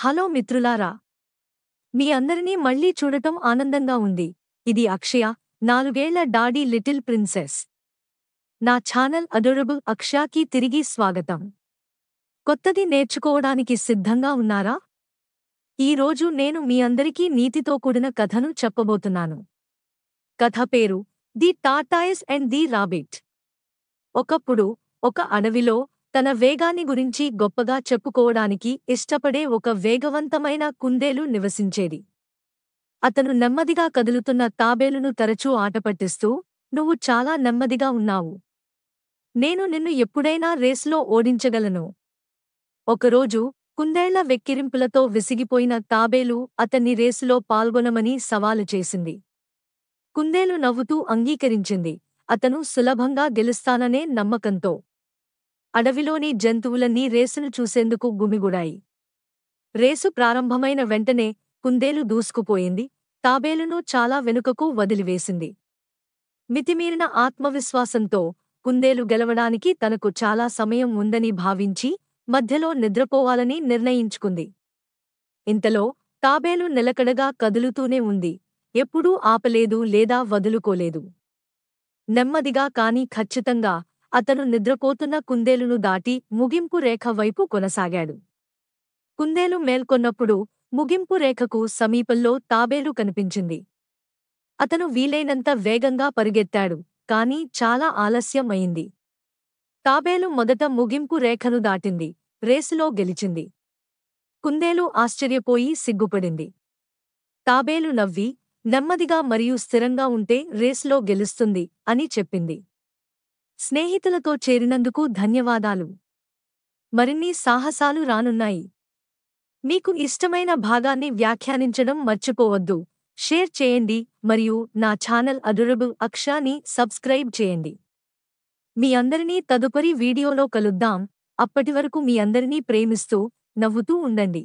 Hello మిత్రులారా, మీ అందరినీ మళ్ళీ చూడటం ఆనందంగా ఉంది. ఇది అక్షయ, 4 ఏళ్ల డాడీ లిటిల్ ప్రిన్సెస్. నా ఛానల్ అడోరబుల్ అక్షయాకి తిరిగి స్వాగతం. కొత్తది నేర్చుకోవడానికి సిద్ధంగా ఉన్నారా? ఈ రోజు నేను మీ అందరికీ నీతితో కూడిన కథను చెప్పబోతున్నాను. కథ పేరు the tortoise and the rabbit. ఒకప్పుడు ఒక అడవిలో తన వేగాన్ని గురించి గొప్పగా చెప్పుకోవడానికి ఇష్టపడే ఒక వేగవంతమైన కుందేలు నివసించేది. అతను నెమ్మదిగా కదులుతున్న తాబేలును తరచూ ఆటపట్టిస్తూ, "నువ్వు చాలా నెమ్మదిగా ఉన్నావు. నేను నిన్ను ఎప్పుడైనా రేసులో ఓడించగలను." ఒకరోజు కుందేళ్ల వెక్కిరింపులతో విసిగిపోయిన తాబేలు అతన్ని రేసులో పాల్గొనమని సవాలు చేసింది. కుందేలు నవ్వుతూ అంగీకరించింది, అతను సులభంగా గెలుస్తాననే నమ్మకంతో. అడవిలోని జంతువులన్నీ రేసును చూసేందుకు గుమిగూడాయి. రేసు ప్రారంభమైన వెంటనే కుందేలు దూసుకుపోయింది, తాబేలును చాలా వెనుకకు వదిలివేసింది. మితిమీరిన ఆత్మవిశ్వాసంతో కుందేలు గెలవడానికి తనకు చాలా సమయం ఉందని భావించి మధ్యలో నిద్రపోవాలని నిర్ణయించుకుంది. ఇంతలో తాబేలు నిలకడగా కదులుతూనే ఉంది, ఎప్పుడూ ఆపలేదు లేదా వదులుకోలేదు. నెమ్మదిగా కాని ఖచ్చితంగా అతను నిద్రపోతున్న కుందేలును దాటి ముగింపు రేఖ వైపు కొనసాగాడు. కుందేలు మేల్కొన్నప్పుడు ముగింపు రేఖకు సమీపంలో తాబేలు కనిపించింది. అతను వీలైనంత వేగంగా పరుగెత్తాడు, కాని చాలా ఆలస్యం అయింది. తాబేలు మొదట ముగింపు రేఖను దాటింది, రేసులో గెలిచింది. కుందేలు ఆశ్చర్యపోయి సిగ్గుపడింది. తాబేలు నవ్వి, నెమ్మదిగా మరియు స్థిరంగా ఉంటే రేసులో గెలుస్తుంది అని చెప్పింది. స్నేహితులతో చేరినందుకు ధన్యవాదాలు. మరిన్ని సాహసాలు రానున్నాయి. మీకు ఇష్టమైన భాగాన్ని వ్యాఖ్యానించడం మర్చిపోవద్దు. షేర్ చేయండి మరియు నా ఛానల్ అడోరబుల్ అక్షయాని సబ్స్క్రైబ్ చేయండి. మీ అందరినీ తదుపరి వీడియోలో కలుద్దాం. అప్పటివరకు మీ అందరినీ ప్రేమిస్తూ, నవ్వుతూ ఉండండి.